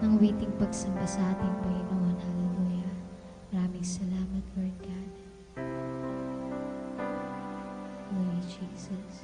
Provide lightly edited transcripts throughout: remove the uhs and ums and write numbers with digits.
ng witing pagsamba sa ating Panginoon. Hallelujah. Maraming salamat, Lord God. Hallelujah, Jesus.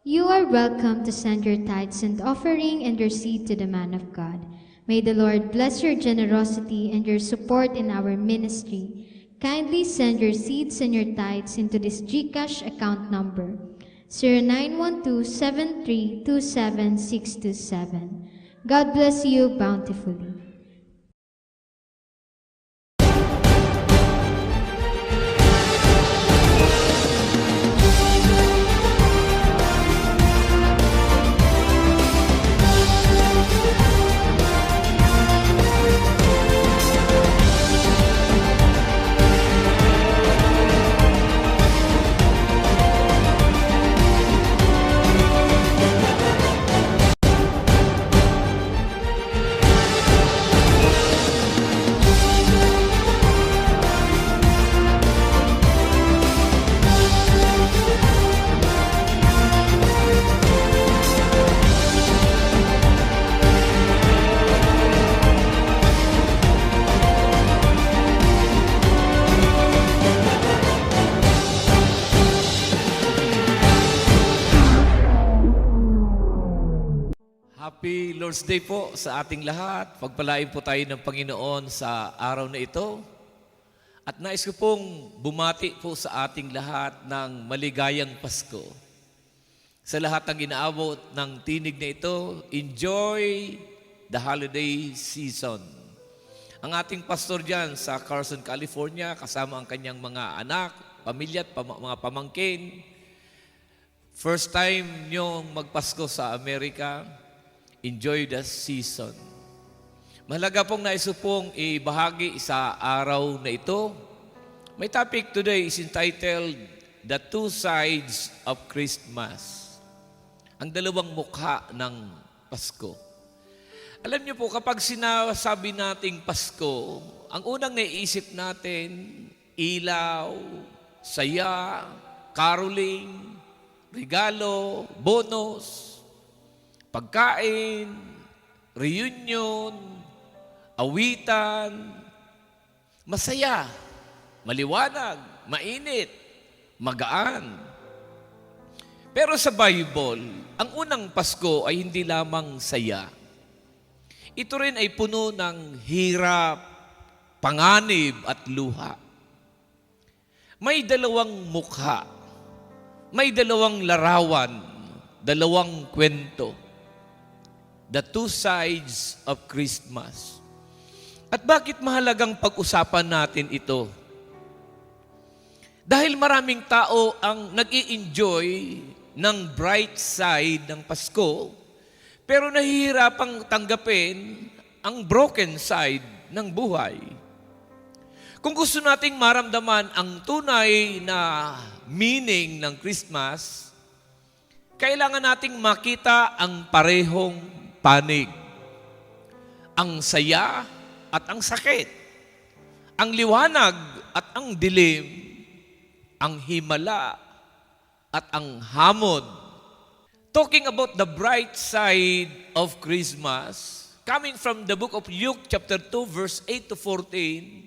You are welcome to send your tithes and offering and your seed to the man of God. May the Lord bless your generosity and your support in our ministry. Kindly send your seeds and your tithes into this GCash account number, 0912-7327627. God bless you bountifully. Lord's Day po sa ating lahat. Pagpalain po tayo ng Panginoon sa araw na ito. At nais ko pong bumati po sa ating lahat ng maligayang Pasko. Sa lahat ng inaabot ng tinig na ito, enjoy the holiday season. Ang ating pastor dyan sa Carson, California, kasama ang kanyang mga anak, pamilya at mga pamangkin. First time nyo magpasko sa Amerika, enjoy the season. Mahalaga pong nais ko pong ibahagi sa araw na ito. My topic today is entitled, The Two Sides of Christmas. Ang dalawang mukha ng Pasko. Alam niyo po, kapag sinasabi nating Pasko, ang unang naiisip natin, ilaw, saya, caroling, regalo, bonus, pagkain, reunion, awitan, masaya, maliwanag, mainit, magaan. Pero sa Bible, ang unang Pasko ay hindi lamang saya. Ito rin ay puno ng hirap, panganib at luha. May dalawang mukha, may dalawang larawan, dalawang kwento. The two sides of Christmas. At bakit mahalagang pag-usapan natin ito? Dahil maraming tao ang nag-i-enjoy ng bright side ng Pasko, pero nahihirapang tanggapin ang broken side ng buhay. Kung gusto nating maramdaman ang tunay na meaning ng Christmas, kailangan nating makita ang parehong panig. Ang saya at ang sakit. Ang liwanag at ang dilim. Ang himala at ang hamon. Talking about the bright side of Christmas, coming from the book of Luke chapter 2 verse 8 to 14,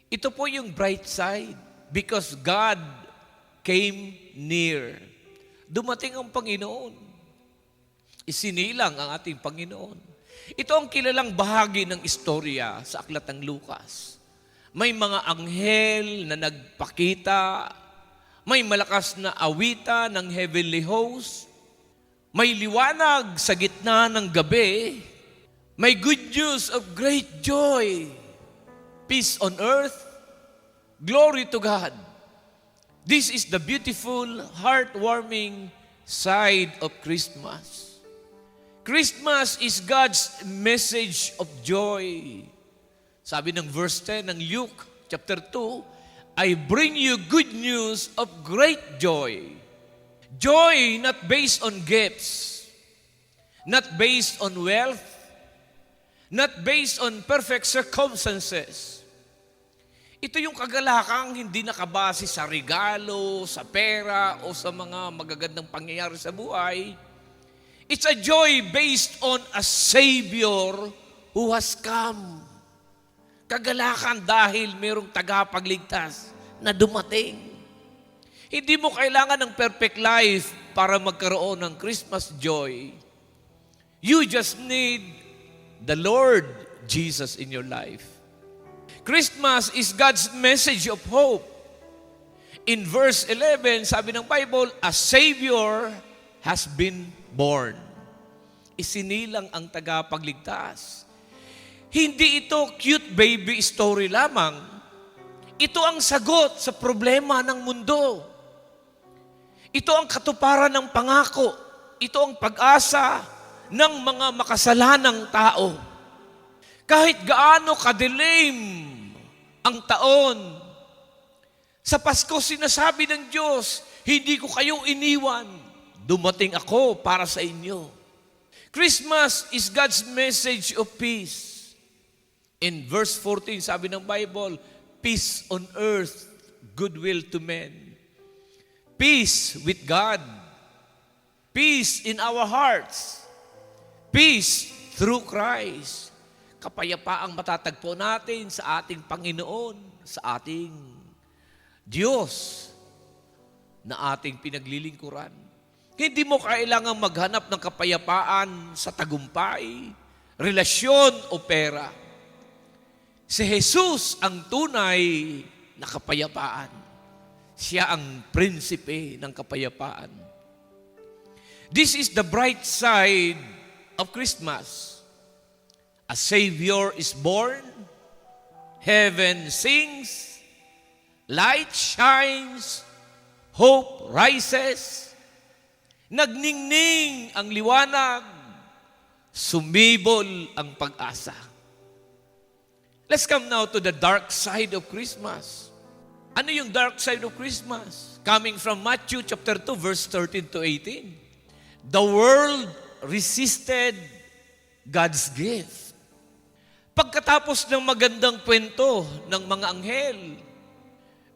ito po yung bright side because God came near. Dumating ang Panginoon. Isinilang ang ating Panginoon. Ito ang kilalang bahagi ng istorya sa aklat ng Lucas. May mga anghel na nagpakita, may malakas na awitan ng heavenly host, may liwanag sa gitna ng gabi, may good news of great joy, peace on earth, glory to God. This is the beautiful, heartwarming side of Christmas. Christmas is God's message of joy. Sabi ng verse 10 ng Luke chapter 2, I bring you good news of great joy. Joy not based on gifts, not based on wealth, not based on perfect circumstances. Ito yung kagalakang hindi nakabase sa regalo, sa pera, o sa mga magagandang pangyayari sa buhay. It's a joy based on a Savior who has come. Kagalakan dahil mayroong tagapagligtas na dumating. Hindi mo kailangan ng perfect life para magkaroon ng Christmas joy. You just need the Lord Jesus in your life. Christmas is God's message of hope. In verse 11, sabi ng Bible, a Savior has been born. Isinilang ang tagapagligtas. Hindi ito cute baby story lamang. Ito ang sagot sa problema ng mundo. Ito ang katuparan ng pangako. Ito ang pag-asa ng mga makasalanang tao. Kahit gaano kadilim ang taon, sa Pasko sinasabi ng Diyos, hindi ko kayo iniwan. Dumating ako para sa inyo. Christmas is God's message of peace. In verse 14, sabi ng Bible, peace on earth, goodwill to men. Peace with God. Peace in our hearts. Peace through Christ. Kapayapaang matatagpo natin sa ating Panginoon, sa ating Diyos na ating pinaglilingkuran. Hindi mo kailangang maghanap ng kapayapaan sa tagumpay, relasyon o pera. Si Jesus ang tunay na kapayapaan. Siya ang prinsipe ng kapayapaan. This is the bright side of Christmas. A Savior is born, heaven sings, light shines, hope rises, nagningning ang liwanag, sumibol ang pag-asa. Let's come now to the dark side of Christmas. Ano yung dark side of Christmas? Coming from Matthew chapter 2, verse 13 to 18. The world resisted God's gift. Pagkatapos ng magandang kwento ng mga anghel,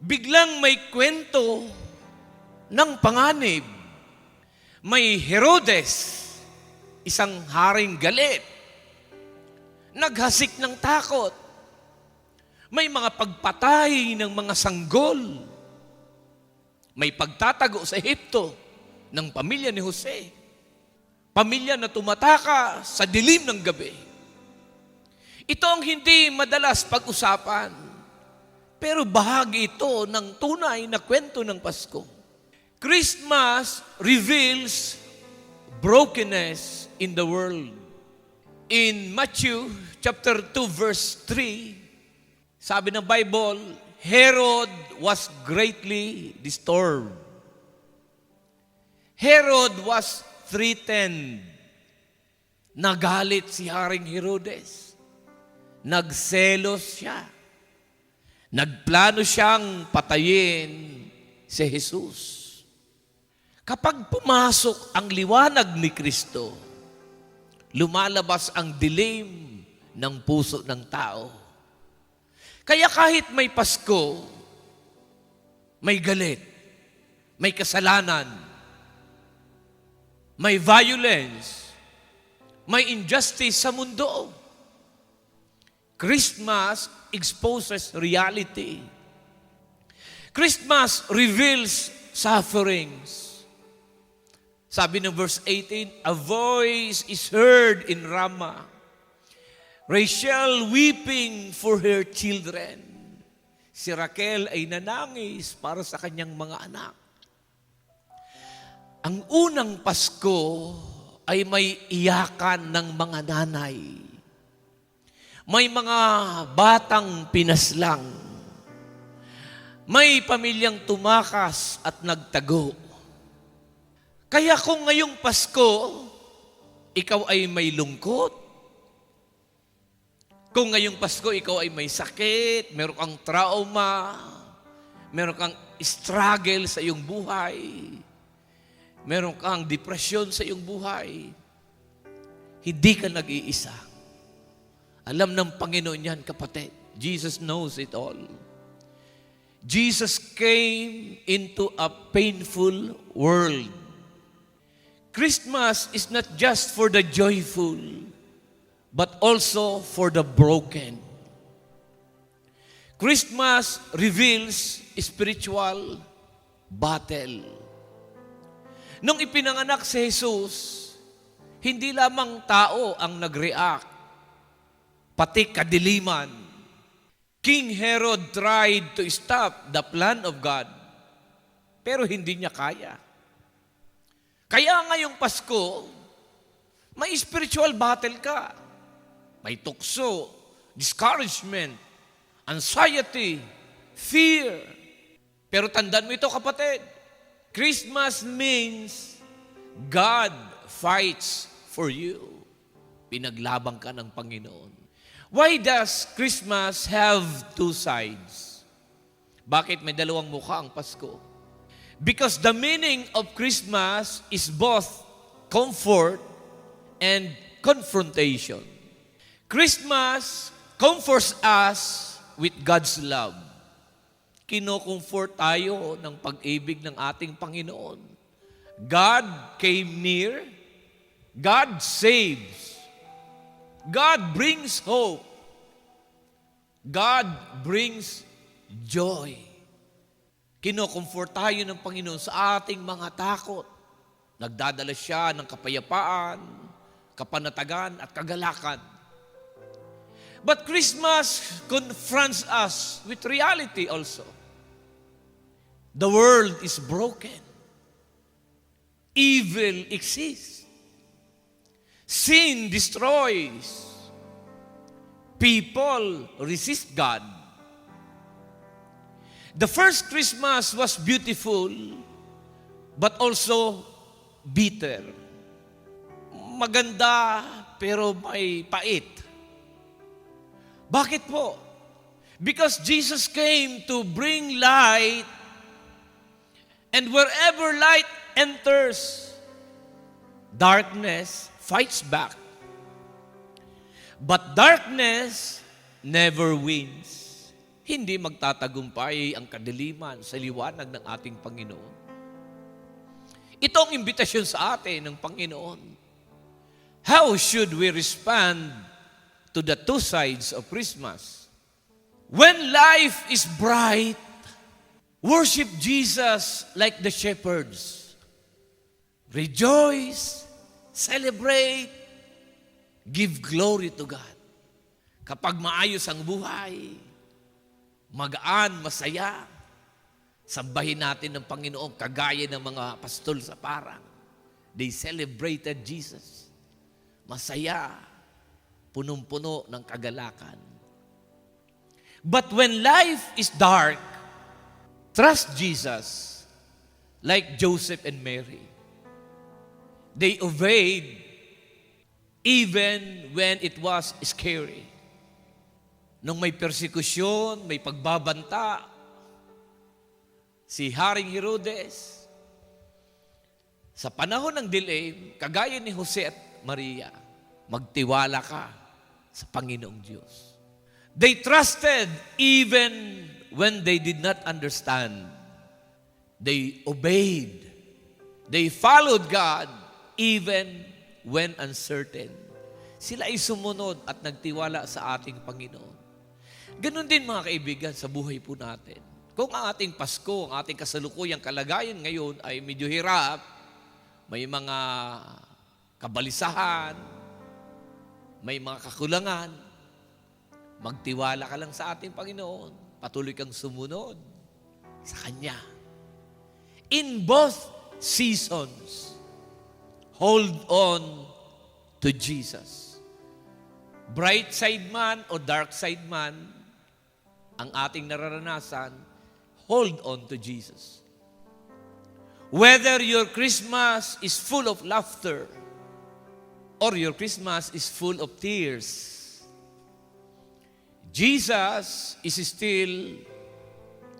biglang may kwento ng panganib. May Herodes, isang haring galit, naghasik ng takot. May mga pagpatay ng mga sanggol. May pagtatago sa Ehipto ng pamilya ni Jose. Pamilya na tumataka sa dilim ng gabi. Ito ang hindi madalas pag-usapan, pero bahagi ito ng tunay na kwento ng Pasko. Christmas reveals brokenness in the world. In Matthew chapter 2 verse 3, sabi ng Bible, Herod was greatly disturbed. Herod was threatened. Nagalit si Haring Herodes. Nagselos siya. Nagplano siyang patayin si Jesus. Kapag pumasok ang liwanag ni Kristo, lumalabas ang dilim ng puso ng tao. Kaya kahit may Pasko, may galit, may kasalanan, may violence, may injustice sa mundo. Christmas exposes reality. Christmas reveals sufferings. Sabi ng verse 18, a voice is heard in Ramah, Rachel weeping for her children. Si Raquel ay nanangis para sa kanyang mga anak. Ang unang Pasko ay may iyakan ng mga nanay. May mga batang pinaslang. May pamilyang tumakas at nagtago. Kaya kung ngayong Pasko, ikaw ay may lungkot, kung ngayong Pasko ikaw ay may sakit, meron kang trauma, meron kang struggle sa iyong buhay, meron kang depresyon sa iyong buhay, hindi ka nag-iisa. Alam ng Panginoon yan, kapatid. Jesus knows it all. Jesus came into a painful world. Christmas is not just for the joyful, but also for the broken. Christmas reveals spiritual battle. Nung ipinanganak si Jesus, hindi lamang tao ang nag-react, pati kadiliman. King Herod tried to stop the plan of God, pero hindi niya kaya. Kaya ngayong Pasko, may spiritual battle ka. May tukso, discouragement, anxiety, fear. Pero tandaan mo ito, kapatid. Christmas means God fights for you. Pinaglaban ka ng Panginoon. Why does Christmas have two sides? Bakit may dalawang mukha ang Pasko? Because the meaning of Christmas is both comfort and confrontation. Christmas comforts us with God's love. Kino-comfort tayo ng pag-ibig ng ating Panginoon. God came near. God saves. God brings hope. God brings joy. Kino-comfort tayo ng Panginoon sa ating mga takot, Nagdadala siya ng kapayapaan, kapanatagan, at kagalakan. But Christmas confronts us with reality also. The world is broken. Evil exists. Sin destroys. People resist God. The first Christmas was beautiful, but also bitter. Maganda, pero may pait. Bakit po? Because Jesus came to bring light, and wherever light enters, darkness fights back. But darkness never wins. Hindi magtatagumpay ang kadiliman sa liwanag ng ating Panginoon. Ito ang imbitasyon sa atin ng Panginoon. How should we respond to the two sides of Christmas? When life is bright, worship Jesus like the shepherds. Rejoice, celebrate, give glory to God. Kapag maayos ang buhay, magaan, masaya, sambahin natin ng Panginoon kagaya ng mga pastol sa parang. They celebrated Jesus. Masaya, punong-puno ng kagalakan. But when life is dark, trust Jesus like Joseph and Mary. They obeyed even when it was scary. Nung may persekusyon, may pagbabanta, si Haring Herodes, sa panahon ng dilim, kagaya ni Jose at Maria, magtiwala ka sa Panginoong Diyos. They trusted even when they did not understand. They obeyed. They followed God even when uncertain. Sila ay sumunod at nagtiwala sa ating Panginoon. Ganon din mga kaibigan sa buhay po natin. Kung ang ating Pasko, ang ating kasalukuyang kalagayan ngayon ay medyo hirap, may mga kabalisahan, may mga kakulangan, magtiwala ka lang sa ating Panginoon. Patuloy kang sumunod sa Kanya. In both seasons, hold on to Jesus. Bright side man o dark side man, ang ating nararanasan, hold on to Jesus. Whether your Christmas is full of laughter or your Christmas is full of tears, Jesus is still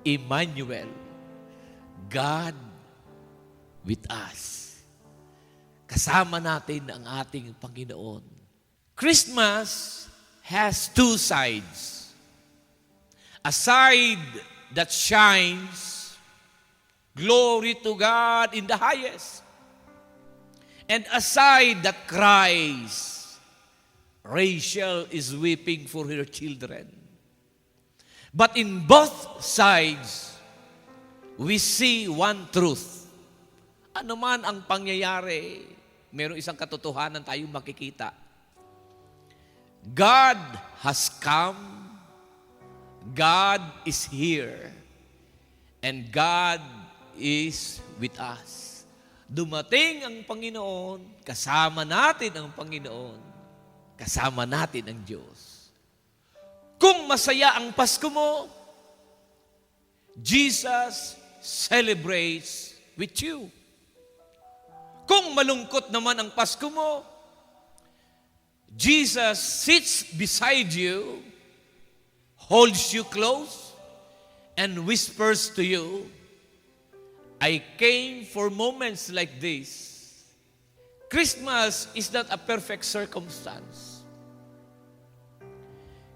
Emmanuel, God with us. Kasama natin ang ating Panginoon. Christmas has two sides. A side that shines, glory to God in the highest. And a side that cries, Rachel is weeping for her children. But in both sides, we see one truth. Ano man ang pangyayari, mayroong isang katotohanan tayong makikita. God has come, God is here, and God is with us. Dumating ang Panginoon, kasama natin ang Panginoon, kasama natin ang Diyos. Kung masaya ang Pasko mo, Jesus celebrates with you. Kung malungkot naman ang Pasko mo, Jesus sits beside you, holds you close, and whispers to you, I came for moments like this. Christmas is not a perfect circumstance.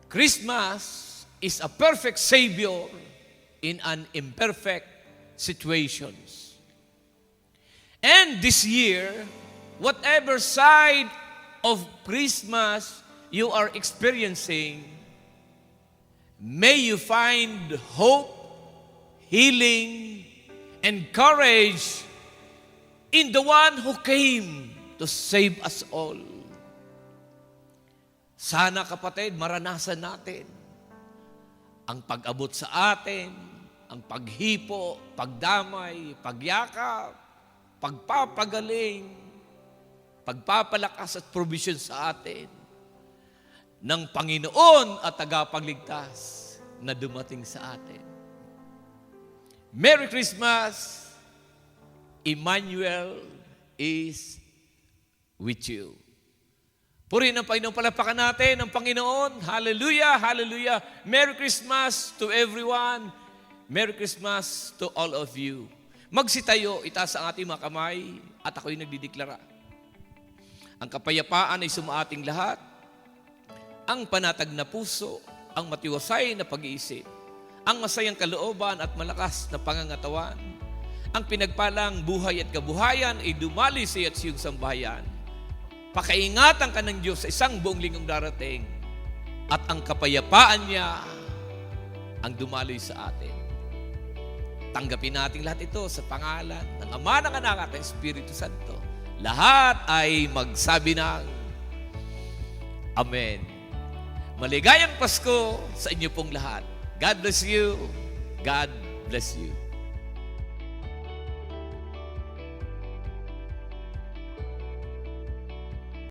Christmas is a perfect Savior in an imperfect situations. And this year, whatever side of Christmas you are experiencing, may you find hope, healing, and courage in the one who came to save us all. Sana kapatid, maranasan natin ang pag-abot sa atin, ang paghipo, pagdamay, pagyakap, pagpapagaling, pagpapalakas at provision sa atin ng Panginoon at tagapagligtas na dumating sa atin. Merry Christmas! Emmanuel is with you. Purihin ang Panginoon, palapakan natin ang Panginoon. Hallelujah, hallelujah. Merry Christmas to everyone. Merry Christmas to all of you. Magsitayo, itaas ang ating mga kamay at ako'y nagdideklara. Ang kapayapaan ay sumaating lahat. Ang panatag na puso, ang matiwasay na pag-iisip, ang masayang kalooban at malakas na pangangatawan, ang pinagpalang buhay at kabuhayan ay dumali sa iyo at sa iyong sambahayan. Pakaingatan ka ng Diyos sa isang buong linggong darating at ang kapayapaan niya ang dumaloy sa atin. Tanggapin natin lahat ito sa pangalan ng Ama, ng Anak at ng Espiritu Santo. Lahat ay magsabi ng Amen. Maligayang Pasko sa inyo pong lahat. God bless you. God bless you.